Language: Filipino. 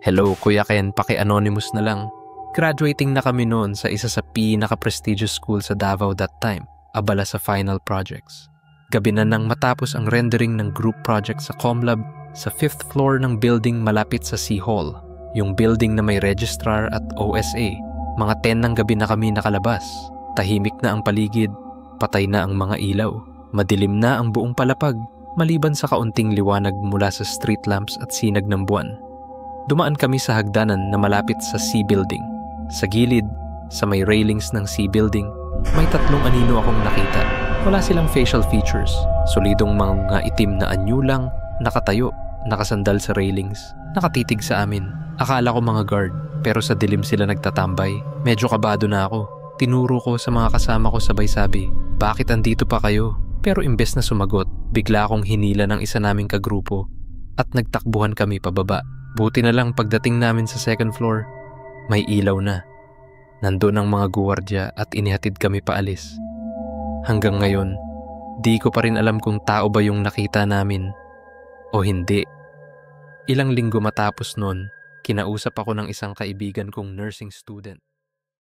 Hello Kuya Ken, paki-anonymous na lang. Graduating na kami noon sa isa sa pinaka-prestigious school sa Davao that time, abala sa final projects. Gabi na nang matapos ang rendering ng group project sa Comlab sa 5th floor ng building malapit sa C Hall, yung building na may registrar at OSA. Mga 10 ng gabi na kami nakalabas. Tahimik na ang paligid, patay na ang mga ilaw, madilim na ang buong palapag, maliban sa kaunting liwanag mula sa street lamps at sinag ng buwan. Dumaan kami sa hagdanan na malapit sa C building. Sa gilid, sa may railings ng C building, may 3 anino akong nakita. Wala silang facial features, solidong mga itim na anyo lang, nakatayo, nakasandal sa railings, nakatitig sa amin. Akala ko mga guard, pero sa dilim sila nagtatambay. Medyo kabado na ako. Tinuro ko sa mga kasama ko sabay sabi, "Bakit andito pa kayo?" Pero imbes na sumagot, bigla akong hinila ng isa naming kagrupo at nagtakbuhan kami pababa. Buti na lang pagdating namin sa 2nd floor, may ilaw na. Nandun ang mga guwardya at inihatid kami paalis. Hanggang ngayon, di ko pa rin alam kung tao ba yung nakita namin o hindi. Ilang linggo matapos nun, kinausap ako ng isang kaibigan kong nursing student.